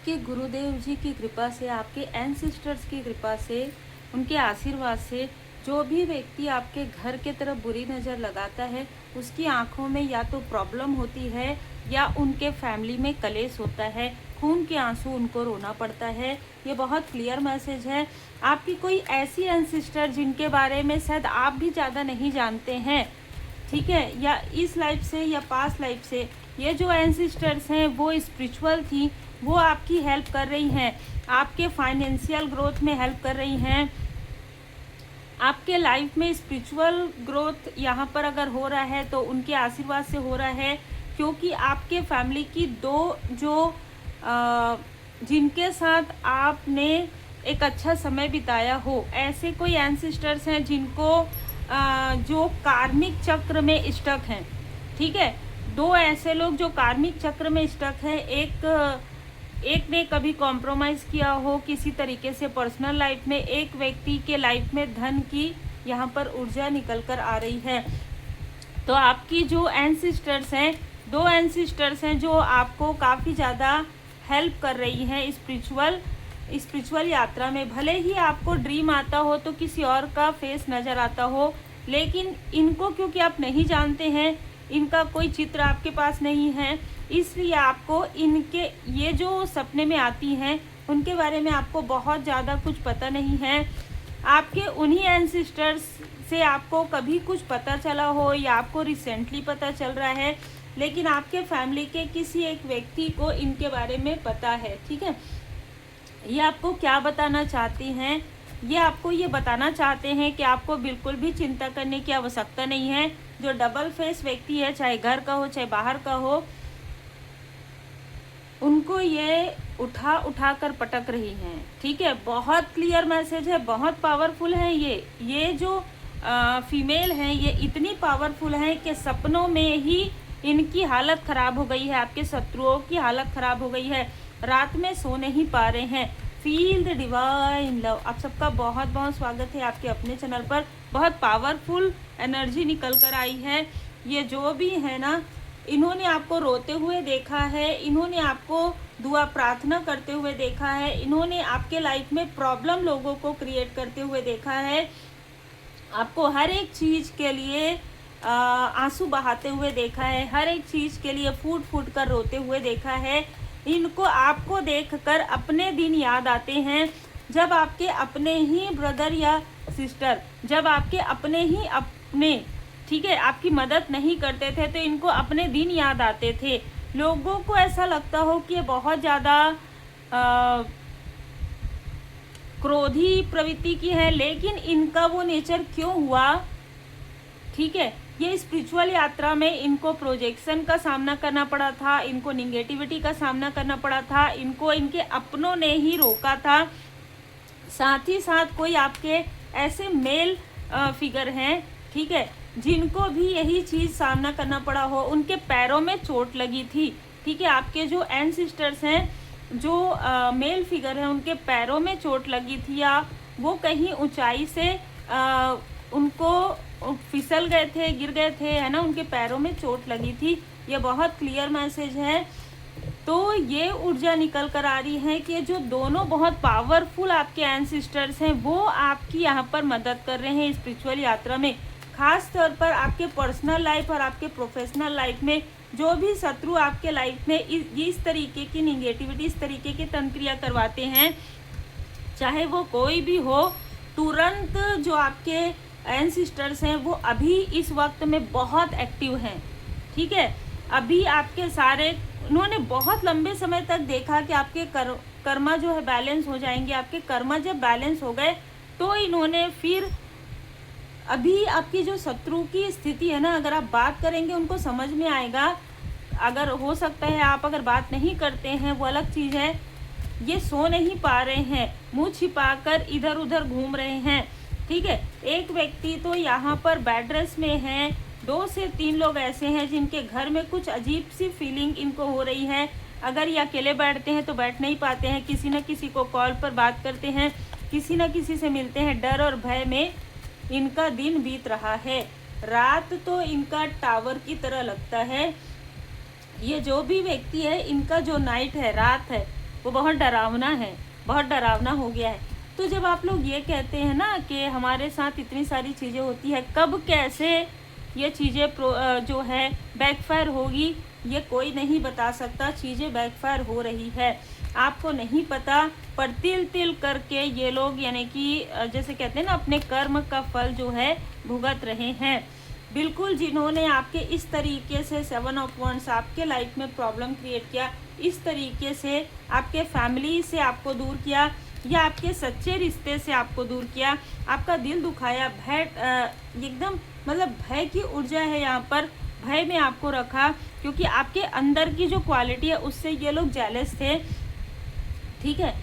आपके गुरुदेव जी की कृपा से, आपके एंसेस्टर्स की कृपा से, उनके आशीर्वाद से जो भी व्यक्ति आपके घर के तरफ बुरी नज़र लगाता है, उसकी आंखों में या तो प्रॉब्लम होती है या उनके फैमिली में कलेश होता है, खून के आंसू उनको रोना पड़ता है। ये बहुत क्लियर मैसेज है। आपकी कोई ऐसी एंसेस्टर जिनके बारे में शायद आप भी ज़्यादा नहीं जानते हैं, ठीक है, या इस लाइफ से या पास्ट लाइफ से, ये जो एंसेस्टर्स हैं वो स्पिरिचुअल थी, वो आपकी हेल्प कर रही हैं, आपके फाइनेंशियल ग्रोथ में हेल्प कर रही हैं, आपके लाइफ में स्पिरिचुअल ग्रोथ यहाँ पर अगर हो रहा है तो उनके आशीर्वाद से हो रहा है, क्योंकि आपके फैमिली की दो जो जिनके साथ आपने एक अच्छा समय बिताया हो, ऐसे कोई एंसेस्टर्स हैं जिनको जो कार्मिक चक्र में स्टक हैं, ठीक है। दो ऐसे लोग जो कार्मिक चक्र में स्टक है, एक ने कभी कॉम्प्रोमाइज़ किया हो किसी तरीके से पर्सनल लाइफ में, एक व्यक्ति के लाइफ में धन की यहाँ पर ऊर्जा निकल कर आ रही है। तो आपकी जो एंसेस्टर्स हैं, दो एंसेस्टर्स हैं जो आपको काफ़ी ज़्यादा हेल्प कर रही हैं स्पिरिचुअल यात्रा में। भले ही आपको ड्रीम आता हो तो किसी और का फेस नज़र आता हो, लेकिन इनको क्योंकि आप नहीं जानते हैं, इनका कोई चित्र आपके पास नहीं है, इसलिए आपको इनके ये जो सपने में आती हैं उनके बारे में आपको बहुत ज़्यादा कुछ पता नहीं है। आपके उन्हीं एंसेस्टर्स से आपको कभी कुछ पता चला हो या आपको रिसेंटली पता चल रहा है, लेकिन आपके फैमिली के किसी एक व्यक्ति को इनके बारे में पता है, ठीक है। ये आपको क्या बताना चाहती हैं? ये आपको ये बताना चाहते हैं कि आपको बिल्कुल भी चिंता करने की आवश्यकता नहीं है। जो डबल फेस व्यक्ति है, चाहे घर का हो चाहे बाहर का हो, उनको ये उठा कर पटक रही हैं, ठीक है। बहुत क्लियर मैसेज है, बहुत पावरफुल है ये जो फीमेल हैं, ये इतनी पावरफुल हैं कि सपनों में ही इनकी हालत ख़राब हो गई है, आपके शत्रुओं की हालत ख़राब हो गई है, रात में सो नहीं पा रहे हैं। Feel the divine love. आप सबका बहुत बहुत स्वागत है आपके अपने चैनल पर। बहुत पावरफुल एनर्जी निकल कर आई है। ये जो भी है ना, इन्होंने आपको रोते हुए देखा है, इन्होंने आपको दुआ प्रार्थना करते हुए देखा है, इन्होंने आपके लाइफ में प्रॉब्लम लोगों को क्रिएट करते हुए देखा है, आपको हर एक चीज़ के लिए आंसू बहाते हुए देखा है, हर एक चीज़ के लिए फूट फूट कर रोते हुए देखा है। इनको आपको देखकर अपने दिन याद आते हैं, जब आपके अपने ही ब्रदर या सिस्टर, जब आपके अपने ठीक है, आपकी मदद नहीं करते थे, तो इनको अपने दिन याद आते थे। लोगों को ऐसा लगता हो कि ये बहुत ज़्यादा क्रोधी प्रवृत्ति की है, लेकिन इनका वो नेचर क्यों हुआ, ठीक है। ये स्पिरिचुअल यात्रा में इनको प्रोजेक्शन का सामना करना पड़ा था, इनको निगेटिविटी का सामना करना पड़ा था, इनको इनके अपनों ने ही रोका था। साथ ही साथ कोई आपके ऐसे मेल फिगर हैं, ठीक है, जिनको भी यही चीज़ सामना करना पड़ा हो, उनके पैरों में चोट लगी थी, ठीक है। आपके जो एंसेस्टर्स हैं, जो मेल फिगर हैं, उनके पैरों में चोट लगी थी, या वो कहीं ऊंचाई से उनको फिसल गए थे, गिर गए थे, है ना, उनके पैरों में चोट लगी थी। ये बहुत क्लियर मैसेज है। तो ये ऊर्जा निकल कर आ रही है कि जो दोनों बहुत पावरफुल आपके एंसेस्टर्स हैं, वो आपकी यहाँ पर मदद कर रहे हैं स्पिरिचुअल यात्रा में। खास तौर पर आपके पर्सनल लाइफ और आपके प्रोफेशनल लाइफ में जो भी शत्रु आपके लाइफ में इस तरीके की निगेटिविटी, इस तरीके की तंत्रियाँ करवाते हैं, चाहे वो कोई भी हो, तुरंत जो आपके एंसेस्टर्स हैं वो अभी इस वक्त में बहुत एक्टिव हैं, ठीक है। अभी आपके सारे, उन्होंने बहुत लंबे समय तक देखा कि आपके कर्मा जो है बैलेंस हो जाएंगे। आपके कर्मा जब बैलेंस हो गए तो इन्होंने फिर अभी आपकी जो शत्रु की स्थिति है ना, अगर आप बात करेंगे उनको समझ में आएगा। अगर हो सकता है आप अगर बात नहीं करते हैं, वो अलग चीज़ है। ये सो नहीं पा रहे हैं, मुंह छिपाकर इधर उधर घूम रहे हैं, ठीक है। एक व्यक्ति तो यहाँ पर बेड रेस्ट में है, 2 से 3 लोग ऐसे हैं जिनके घर में कुछ अजीब सी फीलिंग इनको हो रही है। अगर ये अकेले बैठते हैं तो बैठ नहीं पाते हैं, किसी न किसी को कॉल पर बात करते हैं, किसी न किसी से मिलते हैं। डर और भय में इनका दिन बीत रहा है। रात तो इनका टावर की तरह लगता है। ये जो भी व्यक्ति है, इनका जो नाइट है, रात है, वो बहुत डरावना है, बहुत डरावना हो गया है। तो जब आप लोग ये कहते हैं ना कि हमारे साथ इतनी सारी चीज़ें होती है, कब कैसे ये चीज़ें जो है बैकफायर होगी, ये कोई नहीं बता सकता। चीज़ें बैकफायर हो रही है, आपको नहीं पता, पर तिल तिल करके ये लोग यानी कि जैसे कहते हैं ना, अपने कर्म का फल जो है भुगत रहे हैं। बिल्कुल, जिन्होंने आपके इस तरीके से 7 ऑफ वांड्स आपके लाइफ में प्रॉब्लम क्रिएट किया, इस तरीके से आपके फैमिली से आपको दूर किया या आपके सच्चे रिश्ते से आपको दूर किया, आपका दिल दुखाया, भय एकदम मतलब भय की ऊर्जा है यहाँ पर, भय में आपको रखा, क्योंकि आपके अंदर की जो क्वालिटी है उससे ये लोग जेलस थे। ठीक है,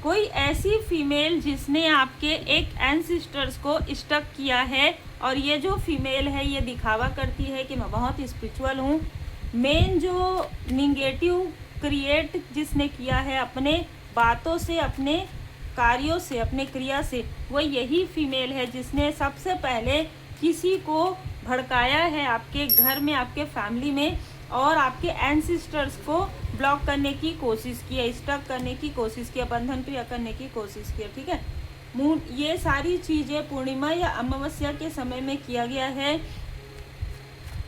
कोई ऐसी फीमेल जिसने आपके एक एंसिस्टर्स को स्टक किया है, और ये जो फीमेल है ये दिखावा करती है कि मैं बहुत स्पिरिचुअल हूँ। मेन जो निगेटिव क्रिएट जिसने किया है अपने बातों से, अपने कार्यों से, अपने क्रिया से, वो यही फीमेल है जिसने सबसे पहले किसी को भड़काया है आपके घर में, आपके फैमिली में, और आपके एंसिस्टर्स को ब्लॉक करने की कोशिश की है, स्टक करने की कोशिश की है, बंधन क्रिया करने की कोशिश की है। ठीक है, ये सारी चीज़ें पूर्णिमा या अमावस्या के समय में किया गया है।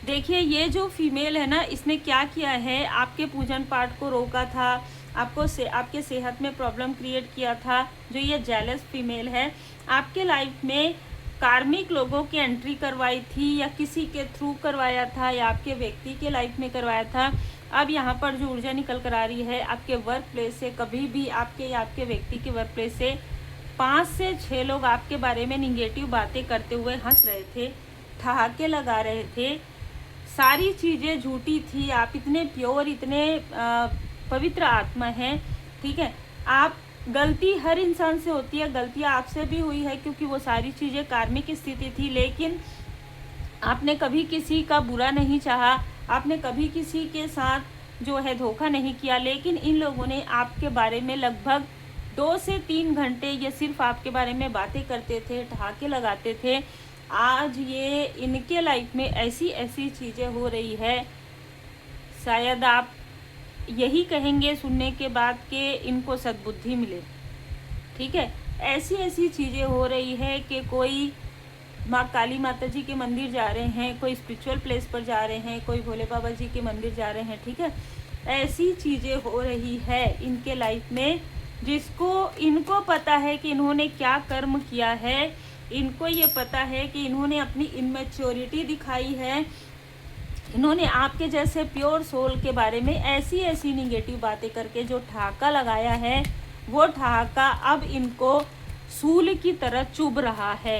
देखिए, ये जो फीमेल है ना, इसने क्या किया है, आपके पूजन पाठ को रोका था, आपके सेहत में प्रॉब्लम क्रिएट किया था। जो ये जेलस फीमेल है, आपके लाइफ में कार्मिक लोगों की एंट्री करवाई थी, या किसी के थ्रू करवाया था, या आपके व्यक्ति के लाइफ में करवाया था। अब यहाँ पर जो ऊर्जा निकल कर आ रही है, आपके वर्क प्लेस से, कभी भी आपके या आपके व्यक्ति के वर्क प्लेस से 5 से 6 लोग आपके बारे में निगेटिव बातें करते हुए हंस रहे थे, ठहाके लगा रहे थे, सारी चीज़ें झूठी थी। आप इतने प्योर, इतने पवित्र आत्मा हैं। ठीक है, आप गलती हर इंसान से होती है, गलतियाँ आपसे भी हुई है, क्योंकि वो सारी चीज़ें कार्मिक स्थिति थी, लेकिन आपने कभी किसी का बुरा नहीं चाहा, आपने कभी किसी के साथ जो है धोखा नहीं किया। लेकिन इन लोगों ने आपके बारे में लगभग 2 से 3 घंटे ये सिर्फ आपके बारे में बातें करते थे, ठहाके लगाते थे। आज ये इनके लाइफ में ऐसी ऐसी चीज़ें हो रही है, शायद आप यही कहेंगे सुनने के बाद कि इनको सद्बुद्धि मिले। ठीक है, ऐसी ऐसी चीज़ें हो रही है कि कोई माँ काली माता जी के मंदिर जा रहे हैं, कोई स्पिरिचुअल प्लेस पर जा रहे हैं, कोई भोले बाबा जी के मंदिर जा रहे हैं। ठीक है, ऐसी चीज़ें हो रही है इनके लाइफ में, जिसको इनको पता है कि इन्होंने क्या कर्म किया है, इनको ये पता है कि इन्होंने अपनी इनमेच्योरिटी दिखाई है, इन्होंने आपके जैसे प्योर सोल के बारे में ऐसी ऐसी निगेटिव बातें करके जो ठहाका लगाया है, वो ठहाका अब इनको सूल की तरह चुभ रहा है।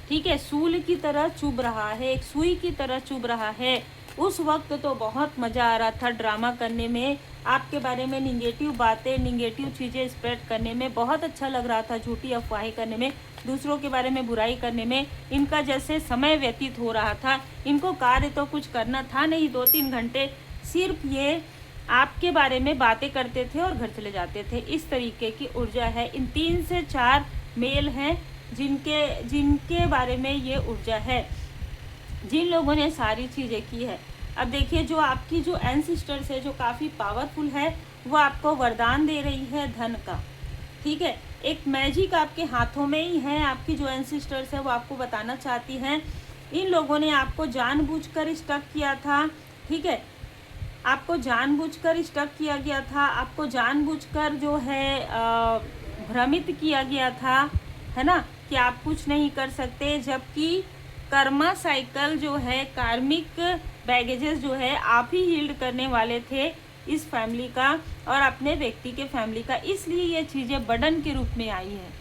ठीक है, सूल की तरह चुभ रहा है, एक सुई की तरह चुभ रहा है। उस वक्त तो बहुत मज़ा आ रहा था ड्रामा करने में, आपके बारे में निगेटिव बातें, निगेटिव चीज़ें स्प्रेड करने में बहुत अच्छा लग रहा था, झूठी अफवाहें करने में, दूसरों के बारे में बुराई करने में इनका जैसे समय व्यतीत हो रहा था। इनको कार्य तो कुछ करना था नहीं, 2-3 घंटे सिर्फ ये आपके बारे में बातें करते थे और घर चले जाते थे। इस तरीके की ऊर्जा है। इन 3 से 4 मेल हैं जिनके बारे में ये ऊर्जा है, जिन लोगों ने सारी चीज़ें की है। अब देखिए, जो आपकी जो एंसिस्टर्स है, जो काफ़ी पावरफुल है, वो आपको वरदान दे रही है धन का। ठीक है, एक मैजिक आपके हाथों में ही है। आपकी जो एंसिस्टर्स है वो आपको बताना चाहती हैं, इन लोगों ने आपको जानबूझकर स्टक किया था। ठीक है, आपको जानबूझकर स्टक किया गया था, आपको जानबूझकर जो है भ्रमित किया गया था, है ना, कि आप कुछ नहीं कर सकते। जबकि कर्मा साइकिल जो है, कार्मिक बैगेजेस जो है, आप ही हील्ड करने वाले थे इस फैमिली का और अपने व्यक्ति के फैमिली का। इसलिए ये चीज़ें बर्डन के रूप में आई हैं,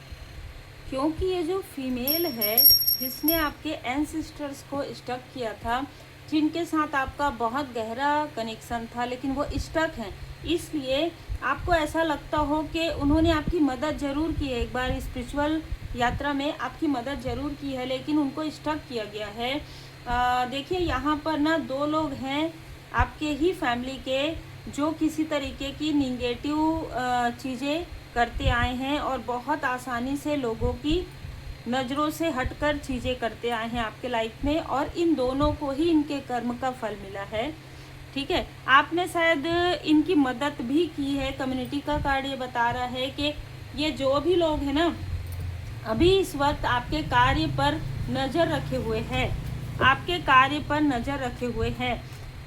क्योंकि ये जो फीमेल है जिसने आपके एंसिस्टर्स को स्टक किया था, जिनके साथ आपका बहुत गहरा कनेक्शन था, लेकिन वो स्टक हैं, इसलिए आपको ऐसा लगता हो कि उन्होंने आपकी मदद ज़रूर की है, एक बार स्पिरिचुअल यात्रा में आपकी मदद ज़रूर की है, लेकिन उनको स्टक किया गया है। देखिए, यहाँ पर ना 2 लोग हैं आपके ही फैमिली के, जो किसी तरीके की निगेटिव चीज़ें करते आए हैं और बहुत आसानी से लोगों की नज़रों से हटकर चीज़ें करते आए हैं आपके लाइफ में, और इन दोनों को ही इनके कर्म का फल मिला है। ठीक है, आपने शायद इनकी मदद भी की है। कम्युनिटी का कार्ड ये बता रहा है कि ये जो भी लोग हैं ना, अभी इस वक्त आपके कार्य पर नज़र रखे हुए हैं, आपके कार्य पर नज़र रखे हुए हैं।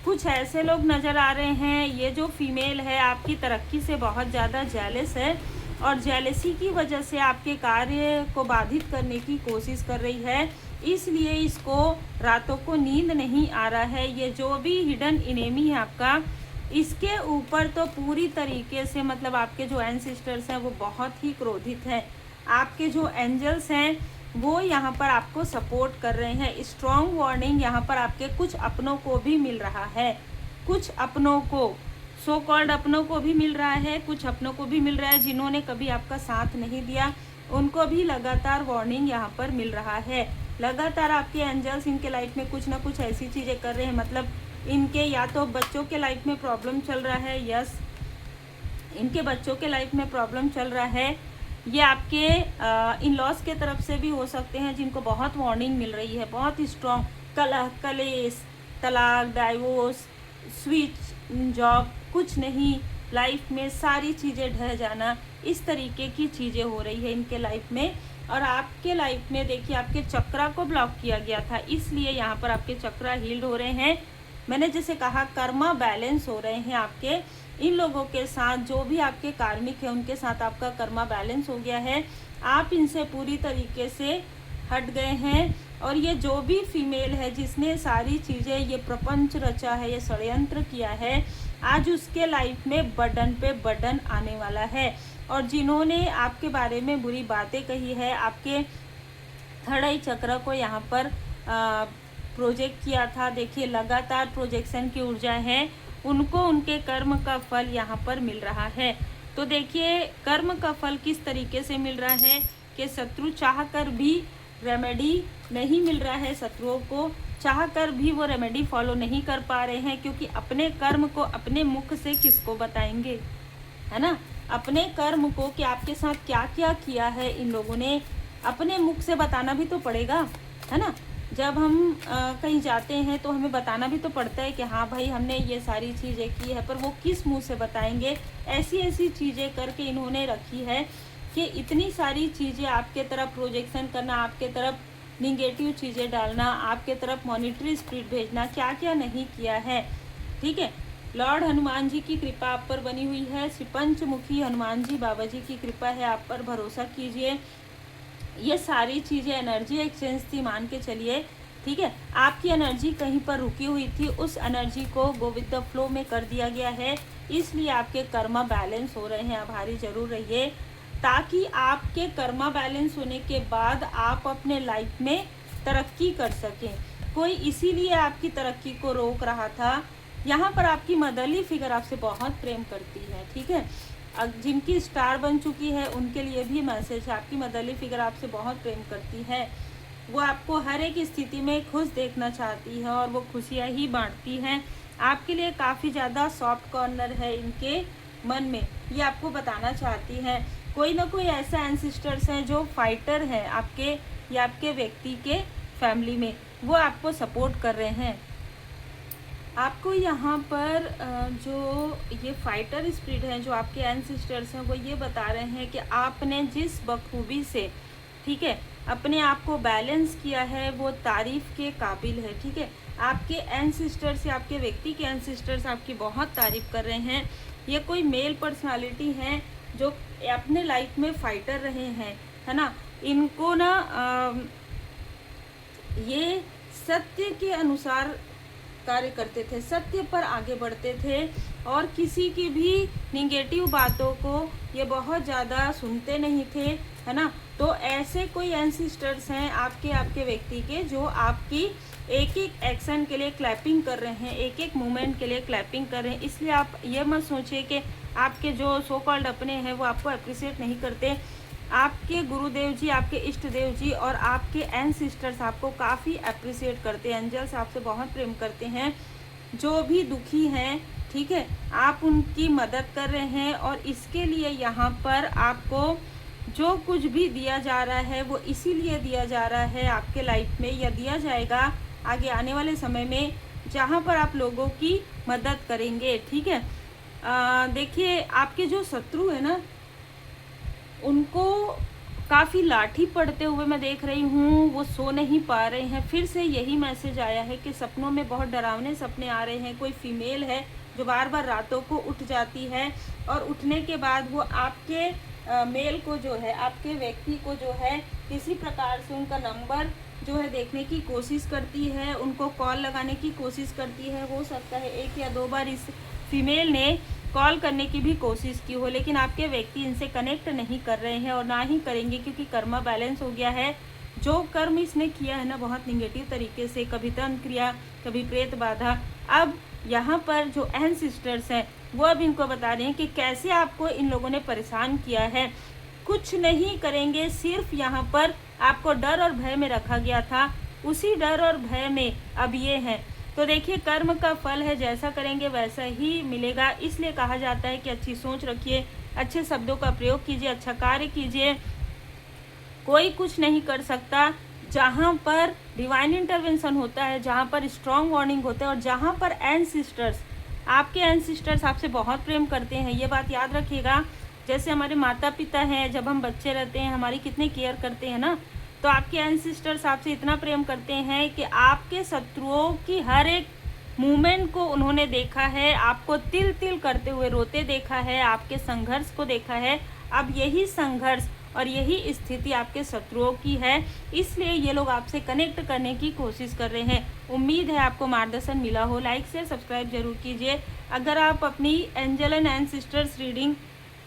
कुछ ऐसे लोग नज़र आ रहे हैं, ये जो फीमेल है आपकी तरक्की से बहुत ज़्यादा जेलस है और जेलसी की वजह से आपके कार्य को बाधित करने की कोशिश कर रही है, इसलिए इसको रातों को नींद नहीं आ रहा है। ये जो भी हिडन इनेमी है आपका, इसके ऊपर तो पूरी तरीके से मतलब आपके जो एंसेस्टर्स हैं वो बहुत ही क्रोधित हैं। आपके जो एंजल्स हैं वो यहाँ पर आपको सपोर्ट कर रहे हैं। स्ट्रॉन्ग वार्निंग यहाँ पर आपके कुछ अपनों को भी मिल रहा है, कुछ अपनों को, सो कॉल्ड अपनों को भी मिल रहा है, कुछ अपनों को भी मिल रहा है जिन्होंने कभी आपका साथ नहीं दिया, उनको भी लगातार वार्निंग यहाँ पर मिल रहा है। लगातार आपके एंजल्स इनके लाइफ में कुछ ना कुछ ऐसी चीज़ें कर रहे हैं, मतलब इनके या तो बच्चों के लाइफ में प्रॉब्लम चल रहा है, यस इनके बच्चों के लाइफ में प्रॉब्लम चल रहा है। ये आपके इन लॉस के तरफ से भी हो सकते हैं जिनको बहुत वार्निंग मिल रही है, बहुत स्ट्रॉन्ग, कलह, कलेश, तलाक, डाइवोर्स, स्विच जॉब, कुछ नहीं, लाइफ में सारी चीज़ें ढह जाना, इस तरीके की चीज़ें हो रही है इनके लाइफ में। और आपके लाइफ में देखिए आपके चक्रा को ब्लॉक किया गया था, इसलिए यहाँ पर आपके चक्रा हील्ड हो रहे हैं। मैंने जैसे कहा कर्मा बैलेंस हो रहे हैं आपके इन लोगों के साथ, जो भी आपके कार्मिक है उनके साथ आपका कर्मा बैलेंस हो गया है। आप इनसे पूरी तरीके से हट गए हैं और ये जो भी फीमेल है जिसने सारी चीज़ें, ये प्रपंच रचा है, ये षड्यंत्र किया है, आज उसके लाइफ में बर्डन पे बर्डन आने वाला है। और जिन्होंने आपके बारे में बुरी बातें कही है, आपके थर्ड आई चक्र को यहाँ पर प्रोजेक्ट किया था, देखिए लगातार प्रोजेक्शन की ऊर्जा है, उनको उनके कर्म का फल यहाँ पर मिल रहा है। तो देखिए कर्म का फल किस तरीके से मिल रहा है कि शत्रु चाह कर भी रेमेडी नहीं मिल रहा है, शत्रुओं को चाह कर भी वो रेमेडी फॉलो नहीं कर पा रहे हैं, क्योंकि अपने कर्म को अपने मुख से किसको बताएंगे, है ना। अपने कर्म को कि आपके साथ क्या क्या किया है इन लोगों ने, अपने मुख से बताना भी तो पड़ेगा, है ना। जब हम कहीं जाते हैं तो हमें बताना भी तो पड़ता है कि हाँ भाई हमने ये सारी चीज़ें की है, पर वो किस मुंह से बताएंगे। ऐसी ऐसी चीज़ें करके इन्होंने रखी है कि इतनी सारी चीज़ें आपके तरफ प्रोजेक्शन करना, आपके तरफ निगेटिव चीज़ें डालना, आपके तरफ मॉनिटरी स्पिरिट भेजना, क्या क्या नहीं किया है, ठीक है। लॉर्ड हनुमान जी की कृपा आप पर बनी हुई है, श्री पंचमुखी हनुमान जी बाबा जी की कृपा है, आप पर भरोसा कीजिए। ये सारी चीज़ें एनर्जी एक्सचेंज थी, मान के चलिए, ठीक है। आपकी एनर्जी कहीं पर रुकी हुई थी, उस एनर्जी को गो विद द फ्लो में कर दिया गया है, इसलिए आपके कर्मा बैलेंस हो रहे हैं। आभारी जरूर रहिए, ताकि आपके कर्मा बैलेंस होने के बाद आप अपने लाइफ में तरक्की कर सकें। कोई इसीलिए आपकी तरक्की को रोक रहा था। यहाँ पर आपकी मदरली फिगर आपसे बहुत प्रेम करती है, ठीक है। जिनकी स्टार बन चुकी है उनके लिए भी मैसेज है, आपकी मदरली फिगर आपसे बहुत प्रेम करती है, वो आपको हर एक स्थिति में खुश देखना चाहती है और वो खुशियाँ ही बांटती हैं। आपके लिए काफ़ी ज़्यादा सॉफ्ट कॉर्नर है इनके मन में, ये आपको बताना चाहती हैं। कोई ना कोई ऐसा एंसिस्टर्स हैं जो फाइटर हैं आपके या आपके व्यक्ति के फैमिली में, वो आपको सपोर्ट कर रहे हैं। आपको यहाँ पर जो ये फाइटर स्पिरिट हैं, जो आपके एंसिस्टर्स हैं, वो ये बता रहे हैं कि आपने जिस बखूबी से, ठीक है, अपने आप को बैलेंस किया है वो तारीफ़ के काबिल है, ठीक है। आपके एंसिस्टर्स या आपके व्यक्ति के एंसिस्टर्स आपकी बहुत तारीफ़ कर रहे हैं। ये कोई मेल पर्सनालिटी हैं जो अपने लाइफ में फाइटर रहे हैं, है ना। इनको ना ये सत्य के अनुसार कार्य करते थे, सत्य पर आगे बढ़ते थे और किसी की भी निगेटिव बातों को ये बहुत ज़्यादा सुनते नहीं थे, है ना। तो ऐसे कोई एंसिस्टर्स हैं आपके व्यक्ति के, जो आपकी एक एक एक्शन के लिए क्लैपिंग कर रहे हैं, एक एक मूवमेंट के लिए क्लैपिंग कर रहे हैं। इसलिए आप ये मत सोचिए कि आपके जो सो कॉल्ड अपने हैं वो आपको अप्रिशिएट नहीं करते। आपके गुरुदेव जी, आपके इष्ट देव जी और आपके एंसिस्टर्स आपको काफ़ी अप्रिशिएट करते हैं। एंजल्स आपसे बहुत प्रेम करते हैं। जो भी दुखी हैं, ठीक है, आप उनकी मदद कर रहे हैं और इसके लिए यहाँ पर आपको जो कुछ भी दिया जा रहा है वो इसीलिए दिया जा रहा है आपके लाइफ में, या दिया जाएगा आगे आने वाले समय में। जहाँ पर आप लोगों की मदद करेंगे, ठीक है। देखिए आपके जो शत्रु है ना, उनको काफ़ी लाठी पड़ते हुए मैं देख रही हूँ, वो सो नहीं पा रहे हैं। फिर से यही मैसेज आया है कि सपनों में बहुत डरावने सपने आ रहे हैं। कोई फीमेल है जो बार बार रातों को उठ जाती है और उठने के बाद वो आपके मेल को जो है, आपके व्यक्ति को जो है किसी प्रकार से उनका नंबर जो है देखने की कोशिश करती है, उनको कॉल लगाने की कोशिश करती है। हो सकता है 1 या 2 बार इस फीमेल ने कॉल करने की भी कोशिश की हो, लेकिन आपके व्यक्ति इनसे कनेक्ट नहीं कर रहे हैं और ना ही करेंगे, क्योंकि कर्मा बैलेंस हो गया है। जो कर्म इसने किया है ना बहुत निगेटिव तरीके से, कभी तंत्र क्रिया, कभी प्रेत बाधा। अब यहाँ पर जो एंसेस्टर्स हैं वो अब इनको बता रहे हैं कि कैसे आपको इन लोगों ने परेशान किया है। कुछ नहीं करेंगे, सिर्फ यहाँ पर आपको डर और भय में रखा गया था, उसी डर और भय में अब ये हैं। तो देखिए कर्म का फल है, जैसा करेंगे वैसा ही मिलेगा। इसलिए कहा जाता है कि अच्छी सोच रखिए, अच्छे शब्दों का प्रयोग कीजिए, अच्छा कार्य कीजिए। कोई कुछ नहीं कर सकता जहाँ पर डिवाइन इंटरवेंशन होता है, जहाँ पर स्ट्रॉन्ग वार्निंग होता है और जहाँ पर एंसेस्टर्स, आपके एंसेस्टर्स आपसे बहुत प्रेम करते हैं। ये बात याद रखिएगा। जैसे हमारे माता पिता हैं, जब हम बच्चे रहते हैं हमारी कितनी केयर करते हैं ना, तो आपके एंसेस्टर्स आपसे इतना प्रेम करते हैं कि आपके शत्रुओं की हर एक मूवमेंट को उन्होंने देखा है, आपको तिल तिल करते हुए रोते देखा है, आपके संघर्ष को देखा है। अब यही संघर्ष और यही स्थिति आपके शत्रुओं की है, इसलिए ये लोग आपसे कनेक्ट करने की कोशिश कर रहे हैं। उम्मीद है आपको मार्गदर्शन मिला हो। लाइक शेयर सब्सक्राइब जरूर कीजिए। अगर आप अपनी एंजल एंड एंसेस्टर्स रीडिंग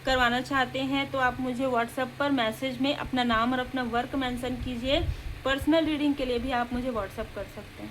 करवाना चाहते हैं तो आप मुझे व्हाट्सएप पर मैसेज में अपना नाम और अपना वर्क मेंशन कीजिए। पर्सनल रीडिंग के लिए भी आप मुझे व्हाट्सएप कर सकते हैं।